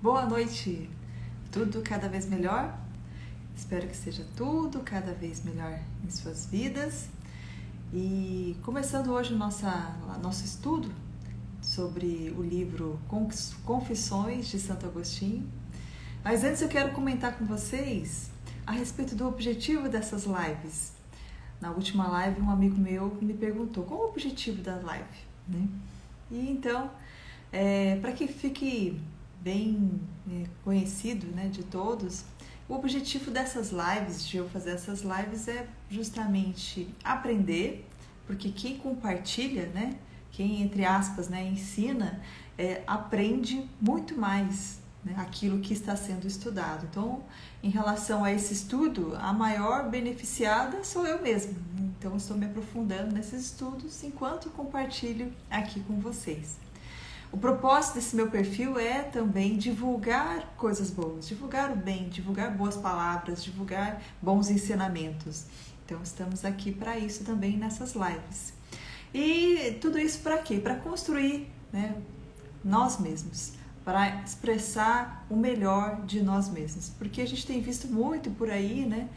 Boa noite! Tudo cada vez melhor? Espero que seja tudo cada vez melhor em suas vidas. E começando hoje nosso estudo sobre o livro Confissões de Santo Agostinho. Mas antes eu quero comentar com vocês a respeito do objetivo dessas lives. Na última live um amigo meu me perguntou qual o objetivo da live, né? E então, para que fique bem conhecido, né, de todos, o objetivo dessas lives, de eu fazer essas lives, é justamente aprender, porque quem compartilha, né, quem, entre aspas, né, ensina, aprende muito mais, né, aquilo que está sendo estudado. Então, em relação a esse estudo, a maior beneficiada sou eu mesma. Então, estou me aprofundando nesses estudos enquanto compartilho aqui com vocês. O propósito desse meu perfil é também divulgar coisas boas, divulgar o bem, divulgar boas palavras, divulgar bons ensinamentos. Então, estamos aqui para isso também nessas lives. E tudo isso para quê? Para construir, né, nós mesmos, para expressar o melhor de nós mesmos. Porque a gente tem visto muito por aí, né,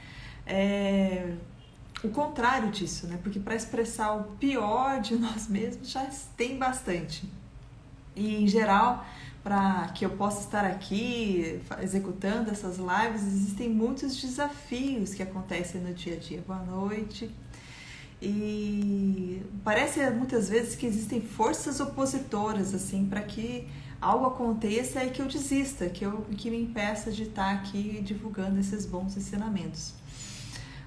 o contrário disso, né? Porque para expressar o pior de nós mesmos já tem bastante. E, em geral, para que eu possa estar aqui executando essas lives, existem muitos desafios que acontecem no dia a dia. Boa noite. E parece muitas vezes que existem forças opositoras, assim, para que algo aconteça e que eu desista, que me impeça de estar aqui divulgando esses bons ensinamentos.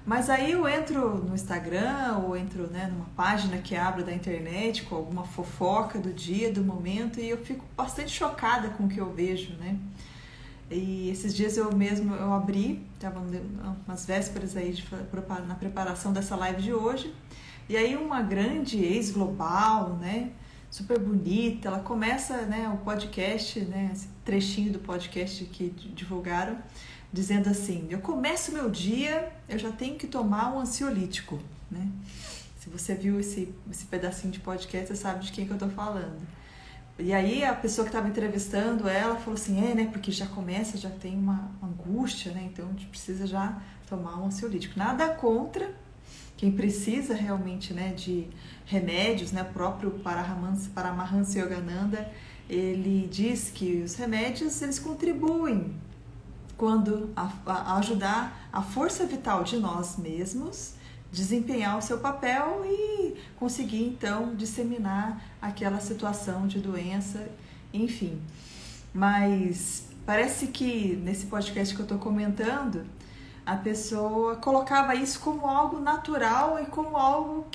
Mas aí eu entro no Instagram ou entro, né, numa página que abro da internet com alguma fofoca do dia, do momento, e eu fico bastante chocada com o que eu vejo, né? E esses dias eu abri, estava umas vésperas aí na preparação dessa live de hoje, e aí uma grande ex-global, né, super bonita, ela começa, né, o podcast, né, esse trechinho do podcast que divulgaram, dizendo assim: eu começo meu dia, eu já tenho que tomar um ansiolítico, né? Se você viu esse pedacinho de podcast, você sabe de quem que eu tô falando. E aí a pessoa que estava entrevistando ela falou assim, né, porque já tem uma angústia, né, então a gente precisa já tomar um ansiolítico. Nada contra quem precisa realmente, né, de remédios, né, o próprio Paramahansa Yogananda, ele diz que os remédios, eles contribuem quando a ajudar a força vital de nós mesmos desempenhar o seu papel e conseguir então disseminar aquela situação de doença, enfim. Mas parece que nesse podcast que eu estou comentando, a pessoa colocava isso como algo natural e como algo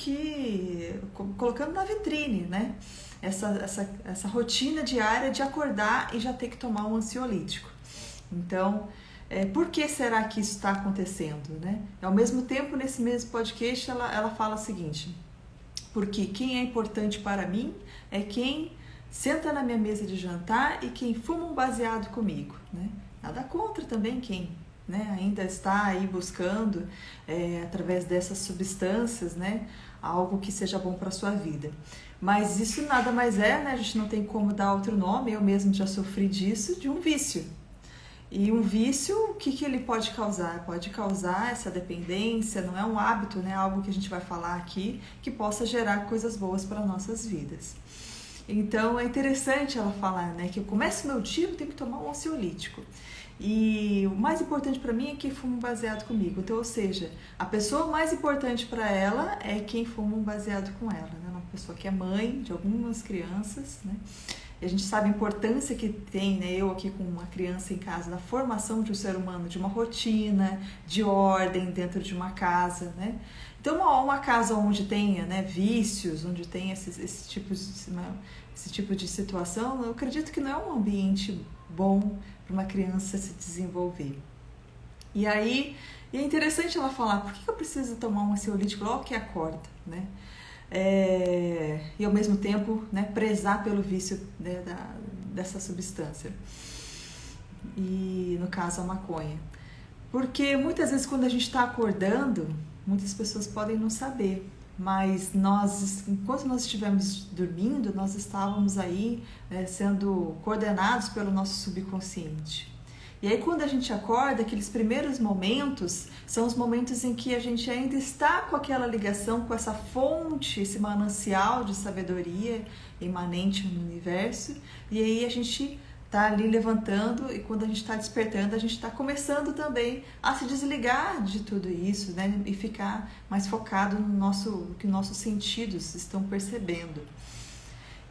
colocando na vitrine, né? Essa rotina diária de acordar e já ter que tomar um ansiolítico. Então, por que será que isso está acontecendo, né? Ao mesmo tempo, nesse mesmo podcast, ela fala o seguinte: porque quem é importante para mim é quem senta na minha mesa de jantar e quem fuma um baseado comigo, né? Nada contra também quem, né, ainda está aí buscando, através dessas substâncias, né, algo que seja bom para a sua vida. Mas isso nada mais né? A gente não tem como dar outro nome, eu mesmo já sofri disso, de um vício. E um vício, o que ele pode causar? Pode causar essa dependência, não é um hábito, né? Algo que a gente vai falar aqui, que possa gerar coisas boas para nossas vidas. Então, é interessante ela falar, né, que eu começo meu dia, eu tenho que tomar um ansiolítico. E o mais importante para mim é quem fuma um baseado comigo. Então, ou seja, a pessoa mais importante para ela é quem fuma um baseado com ela, né? Uma pessoa que é mãe de algumas crianças, né? E a gente sabe a importância que tem, né, eu aqui com uma criança em casa, na formação de um ser humano, de uma rotina, de ordem dentro de uma casa, né? Então, uma casa onde tenha, né, vícios, onde tem esse tipo de situação, eu acredito que não é um ambiente bom para uma criança se desenvolver. E aí, é interessante ela falar, por que eu preciso tomar um ansiolítico logo que acorda, né? E ao mesmo tempo, né, prezar pelo vício, né, dessa substância, e no caso a maconha, porque muitas vezes quando a gente está acordando, muitas pessoas podem não saber, mas enquanto nós estivemos dormindo, nós estávamos aí sendo coordenados pelo nosso subconsciente. E aí quando a gente acorda, aqueles primeiros momentos são os momentos em que a gente ainda está com aquela ligação, com essa fonte, esse manancial de sabedoria imanente no universo, e aí a gente está ali levantando, e quando a gente está despertando, a gente está começando também a se desligar de tudo isso, né? E ficar mais focado no que nossos sentidos estão percebendo.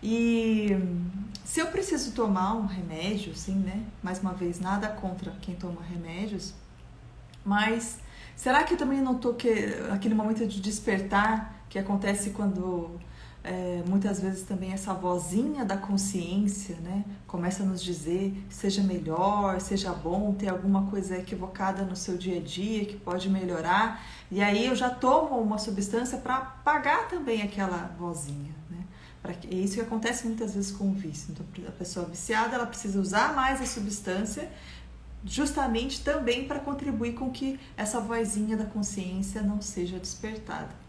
E se eu preciso tomar um remédio, assim, né? Mais uma vez, nada contra quem toma remédios, mas será que eu também não estou aquele momento de despertar que acontece quando muitas vezes também essa vozinha da consciência, né, começa a nos dizer seja melhor, seja bom, ter alguma coisa equivocada no seu dia a dia que pode melhorar, e aí eu já tomo uma substância para apagar também aquela vozinha, né? É isso que acontece muitas vezes com o vício. Então, a pessoa viciada, ela precisa usar mais a substância justamente também para contribuir com que essa vozinha da consciência não seja despertada.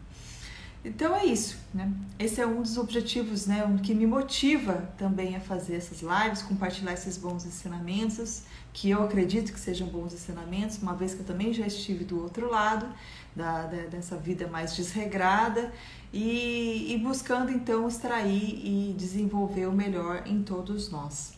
Então é isso, né? Esse é um dos objetivos, né, que me motiva também a fazer essas lives, compartilhar esses bons ensinamentos, que eu acredito que sejam bons ensinamentos, uma vez que eu também já estive do outro lado, dessa vida mais desregrada, e buscando então extrair e desenvolver o melhor em todos nós.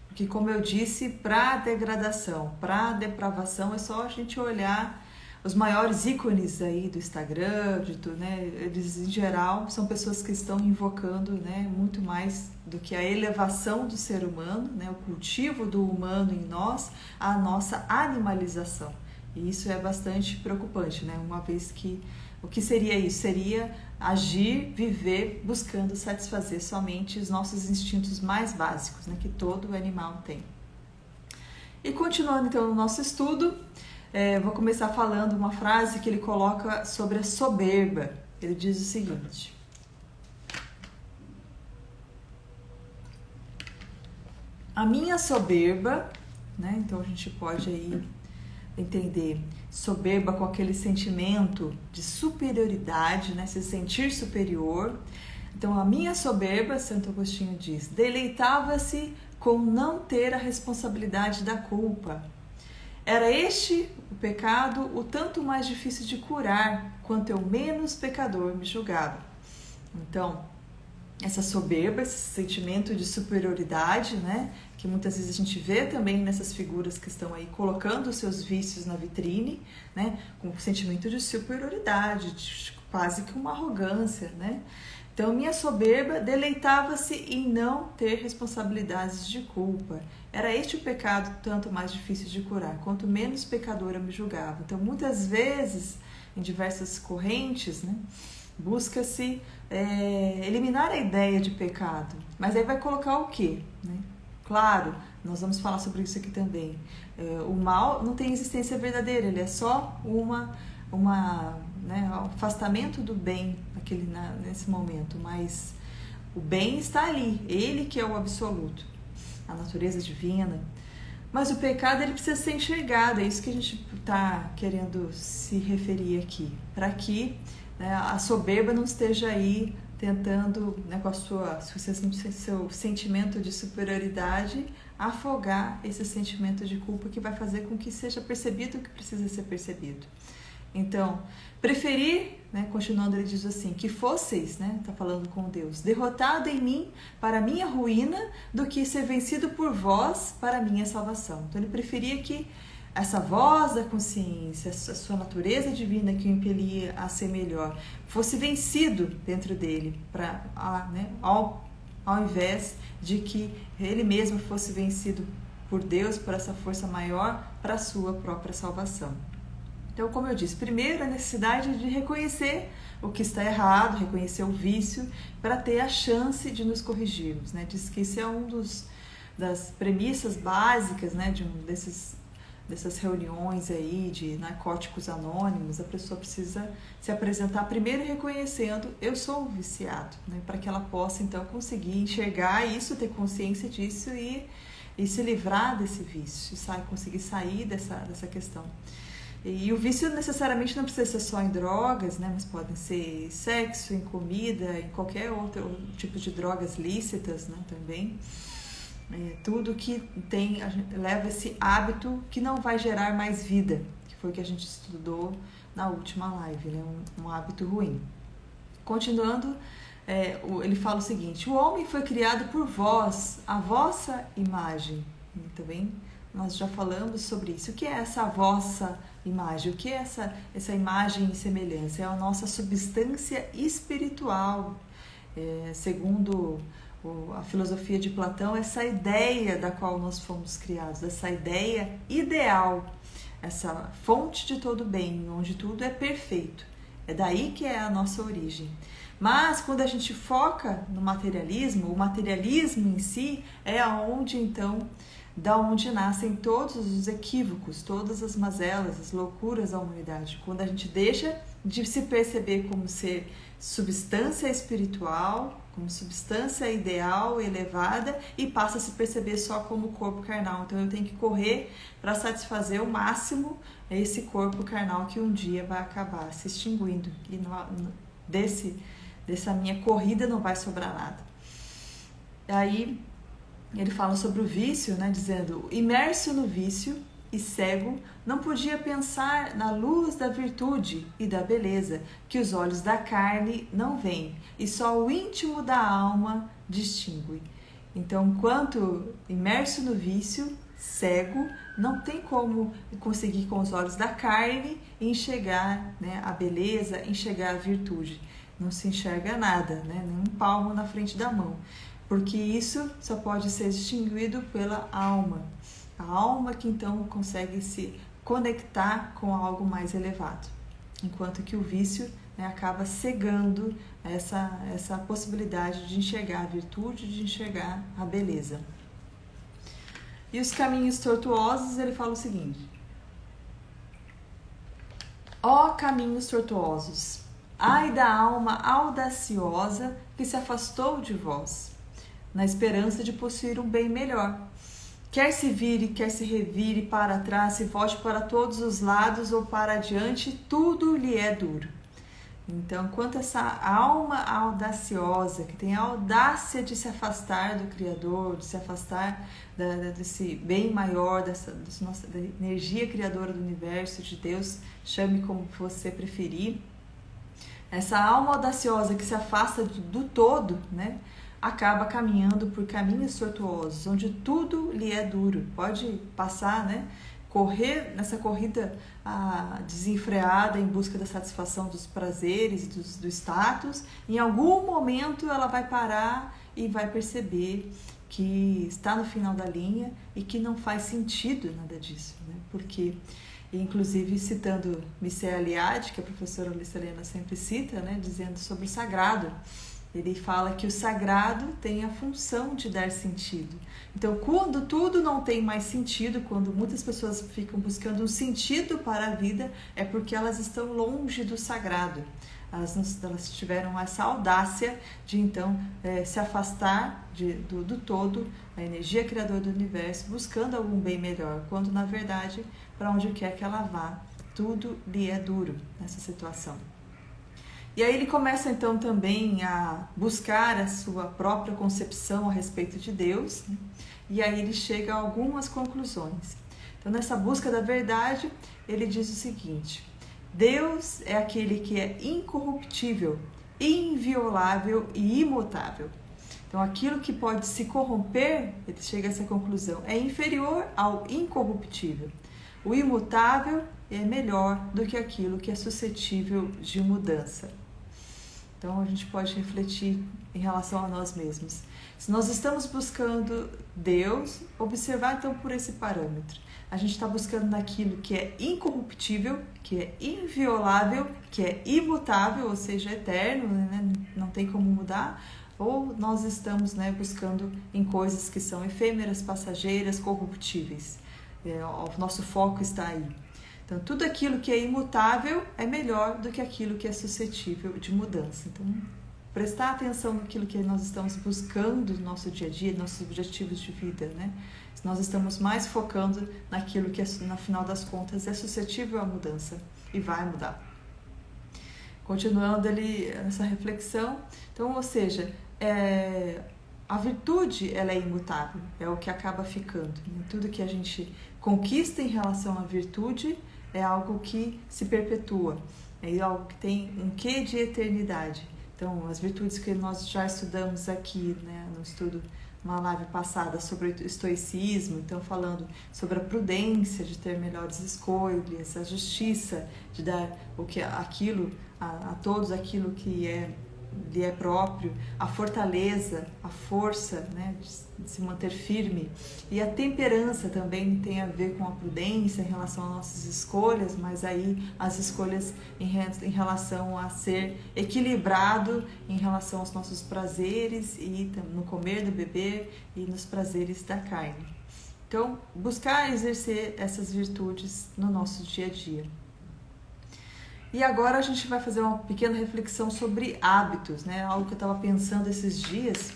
Porque, como eu disse, para a degradação, para a depravação, é só a gente olhar os maiores ícones aí do Instagram, de tudo, né? Eles, em geral, são pessoas que estão invocando, né, muito mais do que a elevação do ser humano, né, o cultivo do humano em nós, a nossa animalização. E isso é bastante preocupante, né? Uma vez que o que seria isso? Seria agir, viver, buscando satisfazer somente os nossos instintos mais básicos, né, que todo animal tem. E continuando então no nosso estudo, vou começar falando uma frase que ele coloca sobre a soberba. Ele diz o seguinte: a minha soberba, né? Então a gente pode aí entender soberba com aquele sentimento de superioridade, né? Se sentir superior. Então a minha soberba, Santo Agostinho diz, deleitava-se com não ter a responsabilidade da culpa. Era este o pecado o tanto mais difícil de curar, quanto eu menos pecador me julgava. Então, essa soberba, esse sentimento de superioridade, né, que muitas vezes a gente vê também nessas figuras que estão aí colocando os seus vícios na vitrine, né, com o sentimento de superioridade, de quase que uma arrogância, né? Então, minha soberba deleitava-se em não ter responsabilidades de culpa. Era este o pecado tanto mais difícil de curar, quanto menos pecador eu me julgava. Então, muitas vezes, em diversas correntes, né, busca-se eliminar a ideia de pecado. Mas aí vai colocar o quê? Né? Claro, nós vamos falar sobre isso aqui também. O mal não tem existência verdadeira, ele é só né, afastamento do bem nesse momento, mas o bem está ali, ele que é o absoluto, a natureza divina. Mas o pecado, ele precisa ser enxergado, é isso que a gente está querendo se referir aqui, para que, né, a soberba não esteja aí tentando, né, com seu sentimento de superioridade, afogar esse sentimento de culpa que vai fazer com que seja percebido o que precisa ser percebido. Então, preferir, né, continuando, ele diz assim, que fosseis, né, tá falando com Deus, derrotado em mim para minha ruína, do que ser vencido por vós para minha salvação. Então, ele preferia que essa voz da consciência, a sua natureza divina que o impelia a ser melhor, fosse vencido dentro dele, né, ao invés de que ele mesmo fosse vencido por Deus, por essa força maior, para a sua própria salvação. Então, como eu disse, primeiro a necessidade de reconhecer o que está errado, reconhecer o vício, para ter a chance de nos corrigirmos, né? Diz que isso é das premissas básicas, né, dessas reuniões aí de narcóticos anônimos. A pessoa precisa se apresentar primeiro reconhecendo, eu sou um viciado, né, para que ela possa então conseguir enxergar isso, ter consciência disso e se livrar desse vício, conseguir sair dessa questão. E o vício necessariamente não precisa ser só em drogas, né? Mas podem ser sexo, em comida, em qualquer outro tipo de drogas lícitas, né? Também. Tudo que leva esse hábito que não vai gerar mais vida, que foi o que a gente estudou na última live, né? Um hábito ruim. Continuando, ele fala o seguinte: o homem foi criado por vós, a vossa imagem. E também nós já falamos sobre isso. O que é essa vossa imagem? O que é essa imagem e semelhança? É a nossa substância espiritual. Segundo a filosofia de Platão, essa ideia da qual nós fomos criados, essa ideia ideal, essa fonte de todo bem, onde tudo é perfeito. É daí que é a nossa origem. Mas quando a gente foca no materialismo, o materialismo em si é aonde então, da onde nascem todos os equívocos, todas as mazelas, as loucuras da humanidade. Quando a gente deixa de se perceber como ser substância espiritual, como substância ideal, elevada, e passa a se perceber só como corpo carnal. Então eu tenho que correr para satisfazer ao máximo esse corpo carnal que um dia vai acabar se extinguindo. E dessa minha corrida não vai sobrar nada. Aí ele fala sobre o vício, né, dizendo: imerso no vício e cego, não podia pensar na luz da virtude e da beleza, que os olhos da carne não veem, e só o íntimo da alma distingue. Então, enquanto imerso no vício, cego, não tem como conseguir com os olhos da carne enxergar, né, a beleza, enxergar a virtude. Não se enxerga nada, né, nem um palmo na frente da mão, porque isso só pode ser distinguido pela alma. A alma que então consegue se conectar com algo mais elevado, enquanto que o vício, né, acaba cegando essa possibilidade de enxergar a virtude, de enxergar a beleza. E os caminhos tortuosos, ele fala o seguinte: ó caminhos tortuosos, ai da alma audaciosa que se afastou de vós, na esperança de possuir um bem melhor. Quer se vire, quer se revire para trás, se volte para todos os lados ou para adiante, tudo lhe é duro. Então, enquanto essa alma audaciosa, que tem a audácia de se afastar do Criador, de se afastar desse bem maior, da energia criadora do universo, de Deus, chame como você preferir, essa alma audaciosa que se afasta do todo, né, acaba caminhando por caminhos tortuosos, onde tudo lhe é duro. Pode passar, né, correr nessa corrida desenfreada em busca da satisfação dos prazeres e do status. Em algum momento ela vai parar e vai perceber que está no final da linha e que não faz sentido nada disso, né? Porque, inclusive citando Mircea Eliade, que a professora Alice Helena sempre cita, né, dizendo sobre o sagrado, ele fala que o sagrado tem a função de dar sentido. Então, quando tudo não tem mais sentido, quando muitas pessoas ficam buscando um sentido para a vida, é porque elas estão longe do sagrado. Elas tiveram essa audácia de, então, se afastar do todo, a energia criadora do universo, buscando algum bem melhor, quando, na verdade, para onde quer que ela vá, tudo lhe é duro nessa situação. E aí ele começa então também a buscar a sua própria concepção a respeito de Deus, né? E aí ele chega a algumas conclusões. Então, nessa busca da verdade, ele diz o seguinte: Deus é aquele que é incorruptível, inviolável e imutável. Então, aquilo que pode se corromper, ele chega a essa conclusão, é inferior ao incorruptível. O imutável é melhor do que aquilo que é suscetível de mudança. Então, a gente pode refletir em relação a nós mesmos. Se nós estamos buscando Deus, observar então por esse parâmetro. A gente está buscando naquilo que é incorruptível, que é inviolável, que é imutável, ou seja, eterno, né? Não tem como mudar. Ou nós estamos, né, buscando em coisas que são efêmeras, passageiras, corruptíveis. O nosso foco está aí. Então, tudo aquilo que é imutável é melhor do que aquilo que é suscetível de mudança. Então, prestar atenção naquilo que nós estamos buscando no nosso dia a dia, nossos objetivos de vida, né? Se nós estamos mais focando naquilo que, no final das contas, é suscetível à mudança e vai mudar. Continuando ali essa reflexão, então, ou seja, a virtude, ela é imutável, é o que acaba ficando, né? Tudo que a gente conquista em relação à virtude é algo que se perpetua, é algo que tem um quê de eternidade. Então, as virtudes que nós já estudamos aqui, né, no estudo, numa live passada sobre o estoicismo, então falando sobre a prudência de ter melhores escolhas, a justiça de dar aquilo a todos aquilo que lhe é próprio, a fortaleza, a força, né, de se manter firme, e a temperança também tem a ver com a prudência em relação às nossas escolhas, mas aí as escolhas em relação a ser equilibrado em relação aos nossos prazeres e no comer, no beber e nos prazeres da carne. Então, buscar exercer essas virtudes no nosso dia a dia. E agora a gente vai fazer uma pequena reflexão sobre hábitos, né? Algo que eu estava pensando esses dias.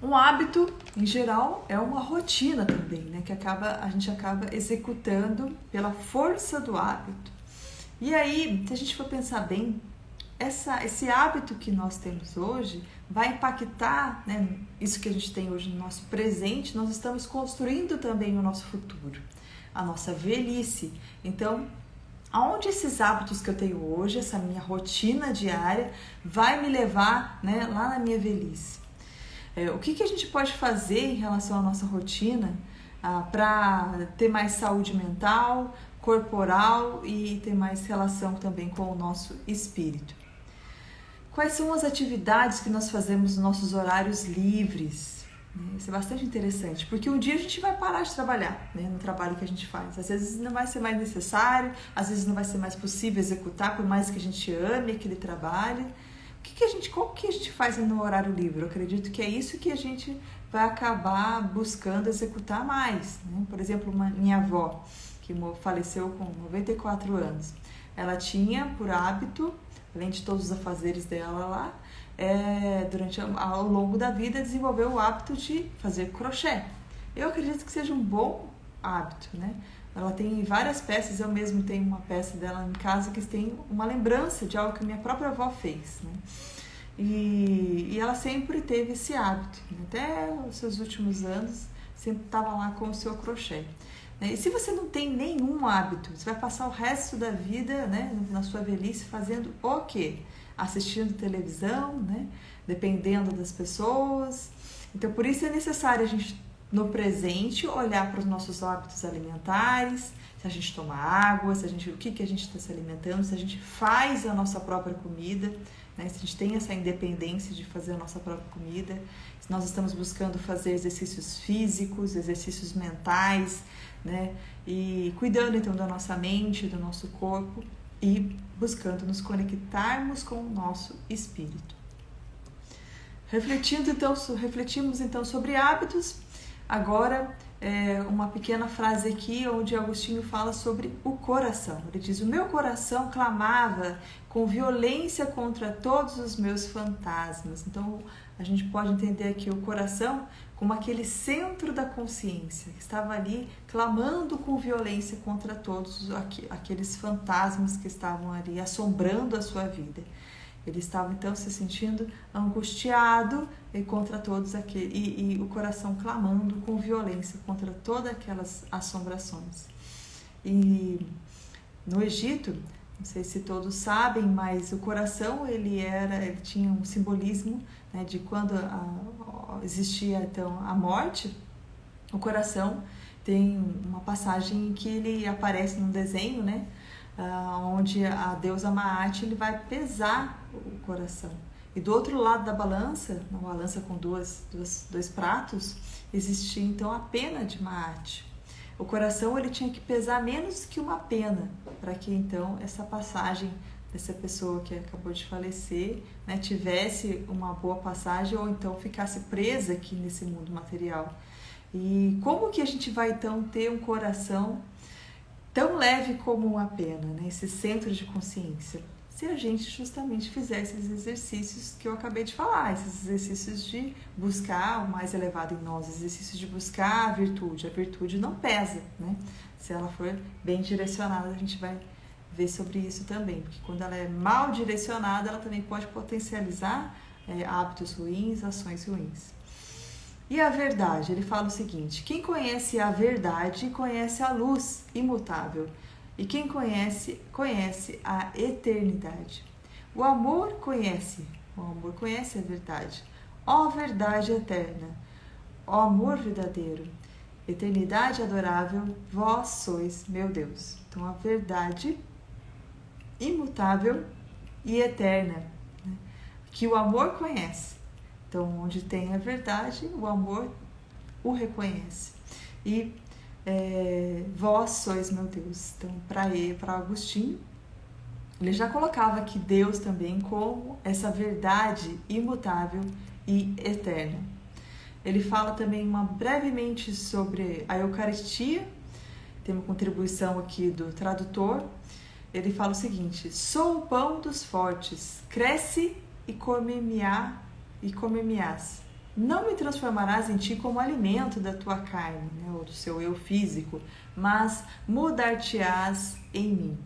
Um hábito, em geral, é uma rotina também, né? Que a gente acaba executando pela força do hábito. E aí, se a gente for pensar bem, esse hábito que nós temos hoje vai impactar, né? Isso que a gente tem hoje no nosso presente, nós estamos construindo também o nosso futuro, a nossa velhice. Então, aonde esses hábitos que eu tenho hoje, essa minha rotina diária, vai me levar, né, lá na minha velhice? O que a gente pode fazer em relação à nossa rotina para ter mais saúde mental, corporal e ter mais relação também com o nosso espírito? Quais são as atividades que nós fazemos nos nossos horários livres? Isso é bastante interessante, porque um dia a gente vai parar de trabalhar, né, no trabalho que a gente faz. Às vezes não vai ser mais necessário, às vezes não vai ser mais possível executar, por mais que a gente ame aquele trabalho. Qual que a gente faz no horário livre? Eu acredito que é isso que a gente vai acabar buscando executar mais, né? Por exemplo, minha avó, que faleceu com 94 anos, ela tinha por hábito, além de todos os afazeres dela lá, ao longo da vida desenvolveu o hábito de fazer crochê. Eu acredito que seja um bom hábito, né? Ela tem várias peças, eu mesmo tenho uma peça dela em casa que tem uma lembrança de algo que minha própria avó fez, né? E ela sempre teve esse hábito, né? Até os seus últimos anos, sempre estava lá com o seu crochê. E se você não tem nenhum hábito, você vai passar o resto da vida, né, na sua velhice fazendo o quê? Assistindo televisão, né? Dependendo das pessoas. Então, por isso é necessário a gente, no presente, olhar para os nossos hábitos alimentares, se a gente toma água, o que a gente está se alimentando, se a gente faz a nossa própria comida, né? Se a gente tem essa independência de fazer a nossa própria comida, se nós estamos buscando fazer exercícios físicos, exercícios mentais, né? E cuidando então da nossa mente, do nosso corpo e buscando nos conectarmos com o nosso espírito. Refletimos então sobre hábitos. Agora, uma pequena frase aqui onde Agostinho fala sobre o coração. Ele diz: o meu coração clamava com violência contra todos os meus fantasmas. Então, a gente pode entender aqui o coração como aquele centro da consciência, que estava ali clamando com violência contra todos aqueles fantasmas que estavam ali assombrando a sua vida. Ele estava então se sentindo angustiado contra todos e o coração clamando com violência contra todas aquelas assombrações. E no Egito, não sei se todos sabem, mas o coração ele tinha um simbolismo, né, de quando existia então a morte. O coração tem uma passagem em que ele aparece num desenho, né, onde a deusa Maat ele vai pesar o coração. E do outro lado da balança, uma balança com dois pratos, existia então a pena de Maat. O coração ele tinha que pesar menos que uma pena, para que então essa passagem dessa pessoa que acabou de falecer, né, tivesse uma boa passagem ou então ficasse presa aqui nesse mundo material. E como que a gente vai então ter um coração tão leve como uma pena, né? Esse centro de consciência? se a gente justamente fizer esses exercícios que eu acabei de falar, esses exercícios de buscar o mais elevado em nós, exercícios de buscar a virtude. A virtude não pesa, né? Se ela for bem direcionada, a gente vai ver sobre isso também, porque quando ela é mal direcionada, ela também pode potencializar hábitos ruins, ações ruins. E a verdade, ele fala o seguinte: quem conhece a verdade, conhece a luz imutável. E quem conhece, conhece a eternidade. O amor conhece a verdade. Ó verdade eterna, ó amor verdadeiro, eternidade adorável, vós sois meu Deus. Então, a verdade imutável e eterna, né? Que o amor conhece. Então, onde tem a verdade, o amor o reconhece. E vós sois meu Deus. Então, para Agostinho, ele já colocava aqui Deus também como essa verdade imutável e eterna. Ele fala também brevemente sobre a Eucaristia, tem uma contribuição aqui do tradutor. Ele fala o seguinte: sou o pão dos fortes, cresce e come-me-ás. Não me transformarás em ti como alimento da tua carne, né, ou do seu eu físico, mas mudar-te-ás em mim.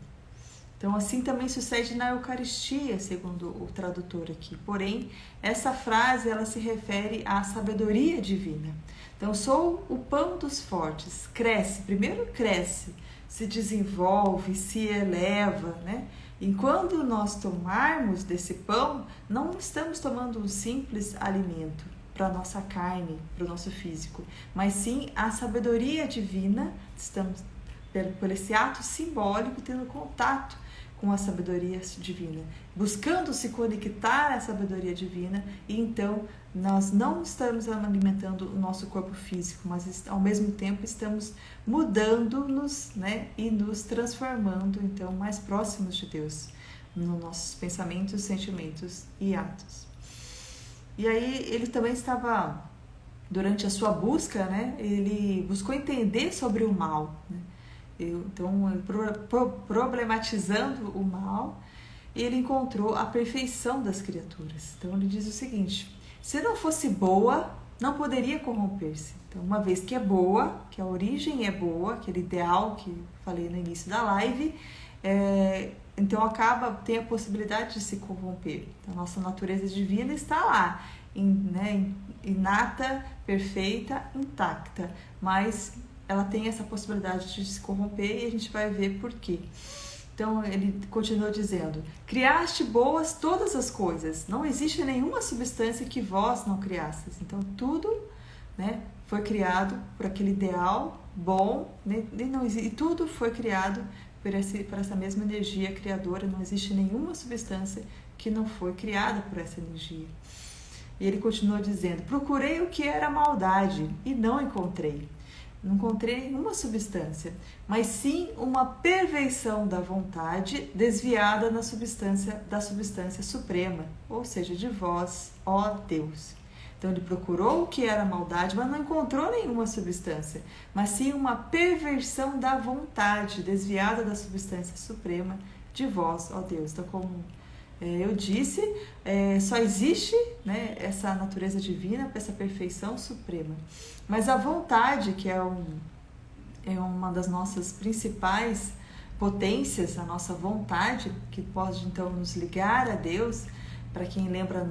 Então, assim também sucede na Eucaristia, segundo o tradutor aqui. Porém, essa frase ela se refere à sabedoria divina. Então, sou o pão dos fortes, cresce, primeiro cresce, se desenvolve, se eleva, né? E quando nós tomarmos desse pão, não estamos tomando um simples alimento para a nossa carne, para o nosso físico, mas sim a sabedoria divina. Estamos, por esse ato simbólico, tendo contato com a sabedoria divina, buscando se conectar à sabedoria divina, e então nós não estamos alimentando o nosso corpo físico, mas ao mesmo tempo estamos mudando-nos, né, e nos transformando então mais próximos de Deus, nos nossos pensamentos, sentimentos e atos. E aí ele também estava, durante a sua busca, né, ele buscou entender sobre o mal, né? Então, problematizando o mal, ele encontrou a perfeição das criaturas. Então ele diz o seguinte: se não fosse boa, não poderia corromper-se. Então, uma vez que é boa, que a origem é boa, aquele ideal que falei no início da live, então tem a possibilidade de se corromper. Então, a nossa natureza divina está lá, inata, perfeita, intacta, mas ela tem essa possibilidade de se corromper, e a gente vai ver por quê. Então ele continua dizendo: criaste boas todas as coisas, não existe nenhuma substância que vós não criastes. Então tudo, né, foi criado por aquele ideal bom, né, e tudo foi criado por essa mesma energia criadora. Não existe nenhuma substância que não foi criada por essa energia. E ele continua dizendo: procurei o que era maldade e não encontrei. Não encontrei nenhuma substância, mas sim uma perfeição da vontade desviada da substância suprema, ou seja, de vós, ó Deus. Então ele procurou o que era maldade, mas não encontrou nenhuma substância, mas sim uma perversão da vontade desviada da substância suprema de vós, ó Deus. Então, como eu disse, só existe, né, essa natureza divina, essa perfeição suprema. Mas a vontade, que é uma das nossas principais potências, a nossa vontade, que pode então nos ligar a Deus. Para quem lembra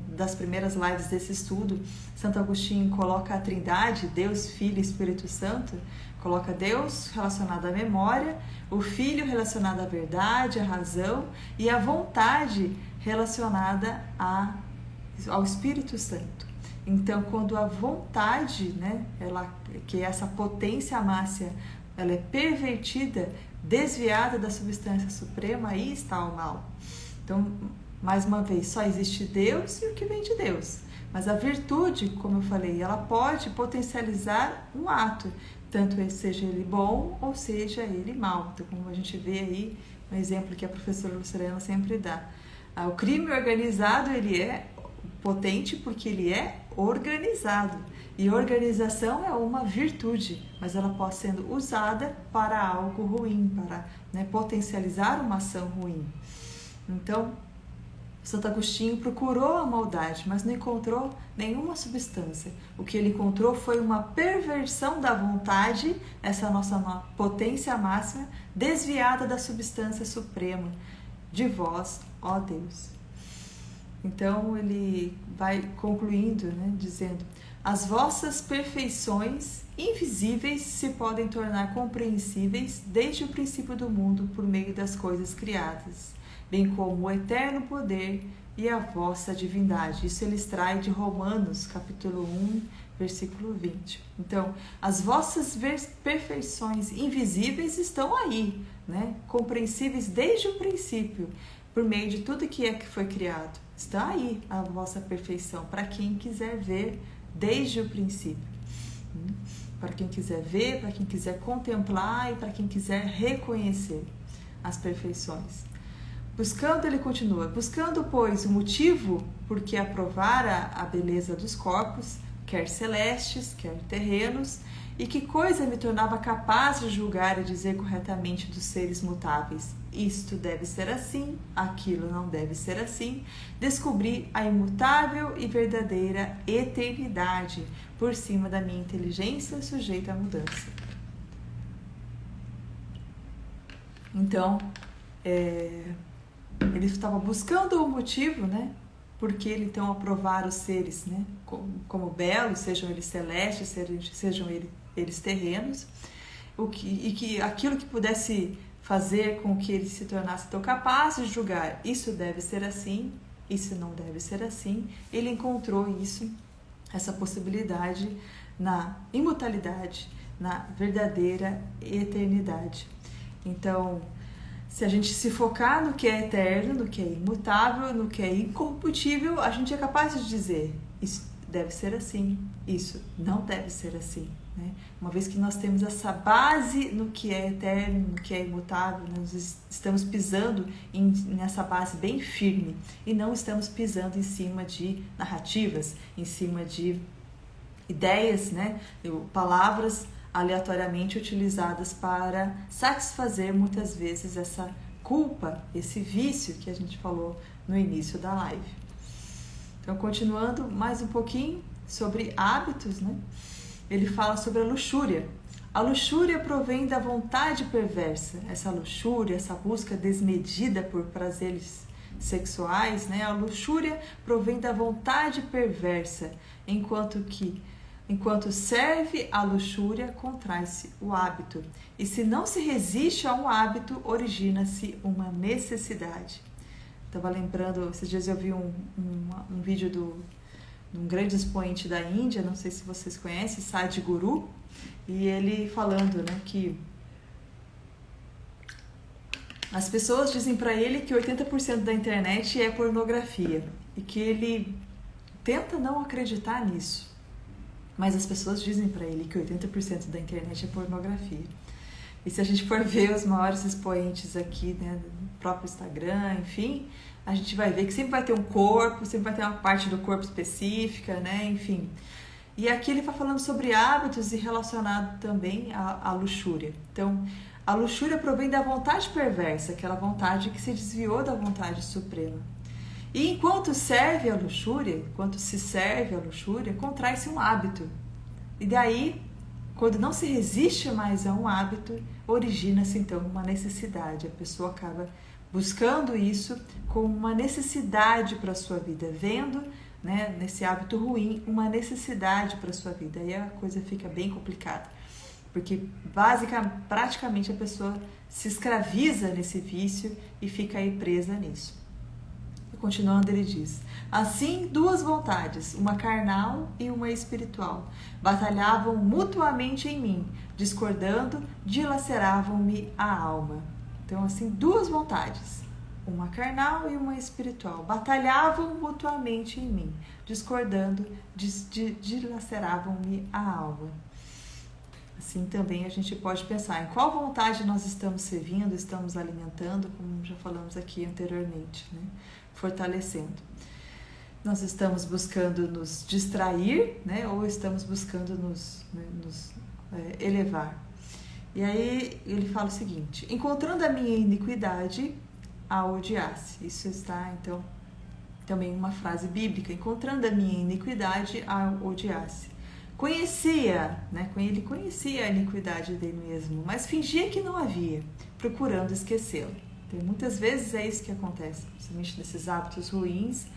das primeiras lives desse estudo, Santo Agostinho coloca a Trindade, Deus, Filho e Espírito Santo, coloca Deus relacionado à memória, o Filho relacionado à verdade, à razão, e a vontade relacionada ao Espírito Santo. Então, quando a vontade, né, que é essa potência máxima, ela é pervertida, desviada da substância suprema, aí está o mal. Então, mais uma vez, só existe Deus e o que vem de Deus. Mas a virtude, como eu falei, ela pode potencializar um ato, tanto seja ele bom ou seja ele mau. Então, como a gente vê aí, um exemplo que a professora Lucilena sempre dá. O crime organizado, ele é potente porque ele é organizado. E organização é uma virtude, mas ela pode ser usada para algo ruim, para, né, potencializar uma ação ruim. Então, Santo Agostinho procurou a maldade, mas não encontrou nenhuma substância. O que ele encontrou foi uma perversão da vontade, essa nossa potência máxima, desviada da substância suprema de vós, ó Deus. Então ele vai concluindo, né, dizendo: as vossas perfeições invisíveis se podem tornar compreensíveis desde o princípio do mundo por meio das coisas criadas, bem como o eterno poder e a vossa divindade. Isso ele extrai de Romanos, capítulo 1, versículo 20. Então, as vossas perfeições invisíveis estão aí, né? Compreensíveis desde o princípio, por meio de tudo que foi criado. Está aí a vossa perfeição, para quem quiser ver desde o princípio. Para quem quiser ver, para quem quiser contemplar e para quem quiser reconhecer as perfeições. Buscando, ele continua, buscando, pois, o motivo por que aprovara a beleza dos corpos, quer celestes, quer terrenos, e que coisa me tornava capaz de julgar e dizer corretamente dos seres mutáveis. Isto deve ser assim, aquilo não deve ser assim. Descobri a imutável e verdadeira eternidade por cima da minha inteligência sujeita à mudança. Então, ele estava buscando o motivo, né? Porque ele então aprovar os seres, né? Como belos, sejam eles celestes, sejam eles terrenos, e que aquilo que pudesse fazer com que ele se tornasse tão capaz de julgar, isso deve ser assim, isso não deve ser assim, ele encontrou isso, essa possibilidade na imutabilidade, na verdadeira eternidade. Então, se a gente se focar no que é eterno, no que é imutável, no que é incorruptível, a gente é capaz de dizer, isso deve ser assim, isso não deve ser assim. Né? Uma vez que nós temos essa base no que é eterno, no que é imutável, nós estamos pisando nessa base bem firme e não estamos pisando em cima de narrativas, em cima de ideias, né? Palavras aleatoriamente utilizadas para satisfazer muitas vezes essa culpa, esse vício que a gente falou no início da live. Então, continuando mais um pouquinho sobre hábitos, né? Ele fala sobre a luxúria. A luxúria provém da vontade perversa. Essa luxúria, essa busca desmedida por prazeres sexuais, né? A luxúria provém da vontade perversa, enquanto serve a luxúria, contrai-se o hábito. E se não se resiste a um hábito, origina-se uma necessidade. Estava lembrando, esses dias eu vi um vídeo de um grande expoente da Índia, não sei se vocês conhecem, Sadhguru, e ele falando, né, que as pessoas dizem para ele que 80% da internet é pornografia e que ele tenta não acreditar nisso, mas as pessoas dizem para ele que 80% da internet é pornografia. E se a gente for ver os maiores expoentes aqui, né, do próprio Instagram, enfim, a gente vai ver que sempre vai ter um corpo, sempre vai ter uma parte do corpo específica, né, enfim. E aqui ele está falando sobre hábitos e relacionado também à luxúria. Então, a luxúria provém da vontade perversa, aquela vontade que se desviou da vontade suprema. E enquanto se serve a luxúria, contrai-se um hábito. E daí, quando não se resiste mais a um hábito, origina-se então uma necessidade. A pessoa acaba buscando isso como uma necessidade para a sua vida, vendo, né, nesse hábito ruim uma necessidade para a sua vida. Aí a coisa fica bem complicada, porque praticamente a pessoa se escraviza nesse vício e fica aí presa nisso. Continuando, ele diz: assim, duas vontades, uma carnal e uma espiritual, batalhavam mutuamente em mim, discordando, dilaceravam-me a alma. Então, assim, duas vontades, uma carnal e uma espiritual, batalhavam mutuamente em mim, discordando, dilaceravam-me a alma. Assim também a gente pode pensar em qual vontade nós estamos servindo, estamos alimentando, como já falamos aqui anteriormente, né? Fortalecendo. Nós estamos buscando nos distrair, né? Ou estamos buscando nos elevar. E aí ele fala o seguinte: encontrando a minha iniquidade, a odiar-se. Isso está, então, também uma frase bíblica. Encontrando a minha iniquidade, a odiar-se. Conhecia, né? Ele conhecia a iniquidade dele mesmo, mas fingia que não havia, procurando esquecê-la. Então, muitas vezes é isso que acontece, principalmente nesses hábitos ruins.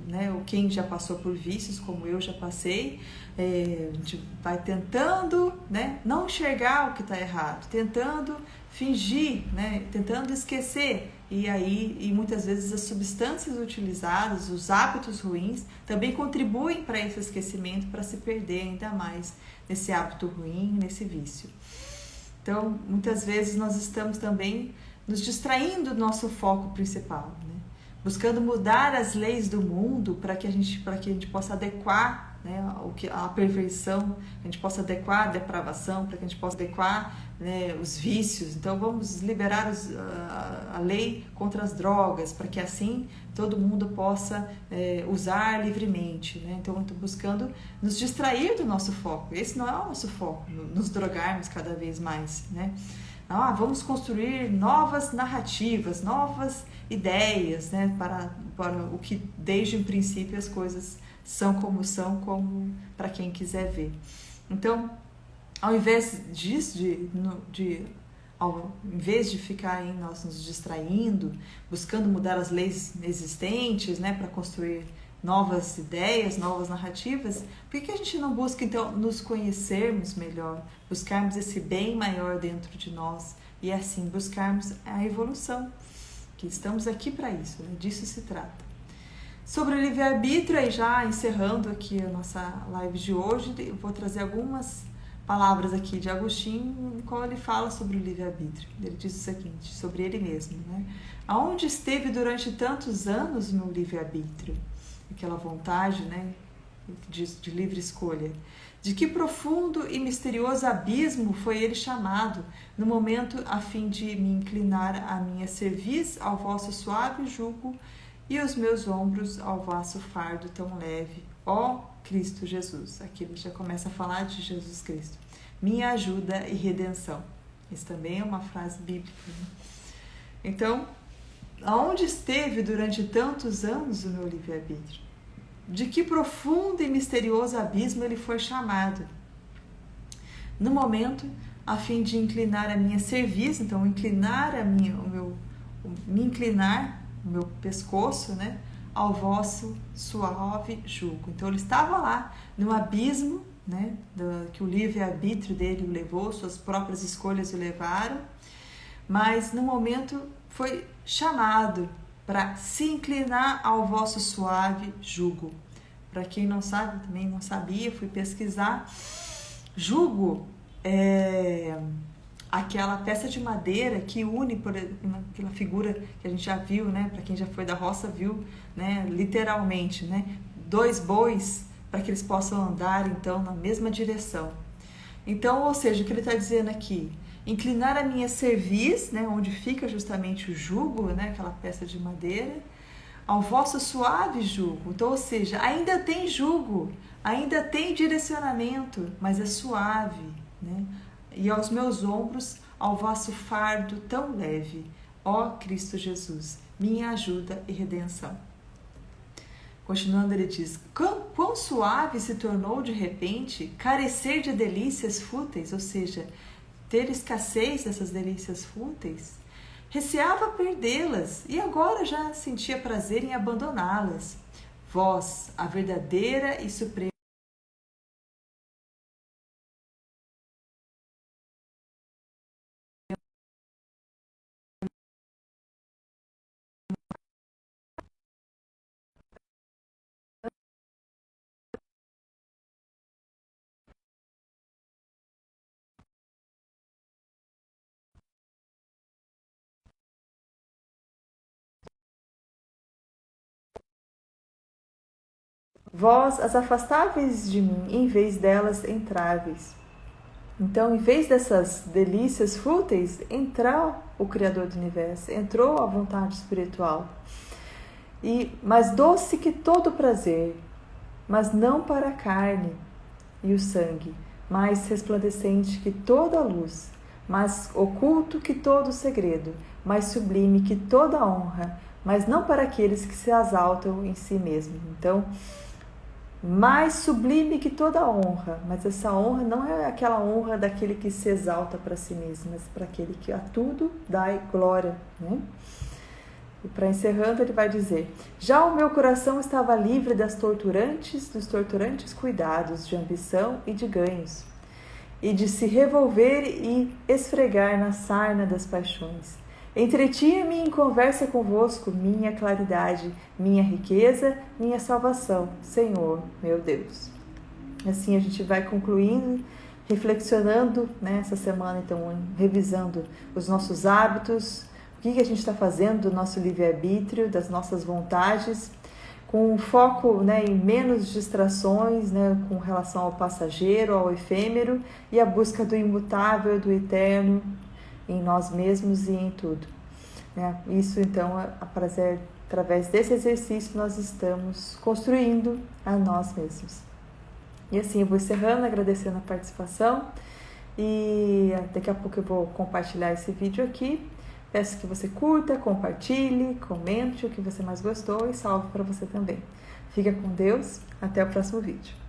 Né, quem já passou por vícios como eu já passei, a gente vai tentando, né, não enxergar o que está errado, tentando fingir, né, tentando esquecer, e muitas vezes as substâncias utilizadas, os hábitos ruins também contribuem para esse esquecimento, para se perder ainda mais nesse hábito ruim, nesse vício. Então, muitas vezes nós estamos também nos distraindo do nosso foco principal, né? Buscando mudar as leis do mundo para que a gente possa adequar, né, a perfeição, a gente possa adequar a depravação, para que a gente possa adequar, né, os vícios. Então vamos liberar a lei contra as drogas, para que assim todo mundo possa usar livremente, né? Então estou buscando nos distrair do nosso foco. Esse não é o nosso foco, nos drogarmos cada vez mais, né? Vamos construir novas narrativas, novas ideias, né, para o que desde o princípio as coisas são, como para quem quiser ver. Então, ao invés disso, ao invés de ficar aí nós nos distraindo, buscando mudar as leis existentes, né, para construir novas ideias, novas narrativas, por que a gente não busca, então, nos conhecermos melhor, buscarmos esse bem maior dentro de nós e, assim, buscarmos a evolução, que estamos aqui para isso, né? Disso se trata. Sobre o livre-arbítrio, aí já encerrando aqui a nossa live de hoje, eu vou trazer algumas palavras aqui de Agostinho, em qual ele fala sobre o livre-arbítrio. Ele diz o seguinte, sobre ele mesmo, né? Aonde esteve durante tantos anos o meu livre-arbítrio? Aquela vontade, né, de livre escolha. De que profundo e misterioso abismo foi ele chamado, no momento a fim de me inclinar a minha cerviz ao vosso suave jugo e os meus ombros ao vosso fardo tão leve, ó Cristo Jesus. Aqui ele já começa a falar de Jesus Cristo. Minha ajuda e redenção. Isso também é uma frase bíblica, né? Então, aonde esteve durante tantos anos o meu livre-arbítrio? De que profundo e misterioso abismo ele foi chamado? No momento, a fim de inclinar a minha cerviz, então me inclinar o meu pescoço, né, ao vosso suave jugo. Então ele estava lá no abismo, né, que o livre-arbítrio dele o levou, suas próprias escolhas o levaram, mas no momento foi chamado para se inclinar ao vosso suave jugo. Para quem não sabe, também não sabia, fui pesquisar. Jugo é aquela peça de madeira que une, por aquela figura que a gente já viu, né? Para quem já foi da roça viu, né? Literalmente, né? 2 bois para que eles possam andar então na mesma direção. Então, ou seja, o que ele está dizendo aqui? Inclinar a minha cerviz, né, onde fica justamente o jugo, né, aquela peça de madeira, ao vosso suave jugo. Então, ou seja, ainda tem jugo, ainda tem direcionamento, mas é suave, né? E aos meus ombros, ao vosso fardo tão leve, ó Cristo Jesus, minha ajuda e redenção. Continuando, ele diz, quão suave se tornou de repente carecer de delícias fúteis, ou seja, ter escassez dessas delícias fúteis, receava perdê-las e agora já sentia prazer em abandoná-las. Vós, a verdadeira e suprema vós as afastáveis de mim, em vez delas entráveis. Então, em vez dessas delícias fúteis, entrou o Criador do Universo, entrou a vontade espiritual. Mais doce que todo prazer, mas não para a carne e o sangue, mais resplandecente que toda a luz, mais oculto que todo segredo, mais sublime que toda honra, mas não para aqueles que se exaltam em si mesmos. Então, mais sublime que toda honra, mas essa honra não é aquela honra daquele que se exalta para si mesmo, mas para aquele que a tudo dá glória, né? E para encerrando, ele vai dizer: já o meu coração estava livre dos torturantes cuidados de ambição e de ganhos, e de se revolver e esfregar na sarna das paixões. Entretinha-me em conversa convosco, minha claridade, minha riqueza, minha salvação, Senhor, meu Deus. Assim a gente vai concluindo, reflexionando, né, essa semana, então, revisando os nossos hábitos, o que a gente está fazendo do nosso livre-arbítrio, das nossas vontades, com foco, né, em menos distrações, né, com relação ao passageiro, ao efêmero, e a busca do imutável, do eterno, em nós mesmos e em tudo. Né? Isso, então, através desse exercício, nós estamos construindo a nós mesmos. E assim, eu vou encerrando, agradecendo a participação, e daqui a pouco eu vou compartilhar esse vídeo aqui. Peço que você curta, compartilhe, comente o que você mais gostou e salve para você também. Fica com Deus, até o próximo vídeo.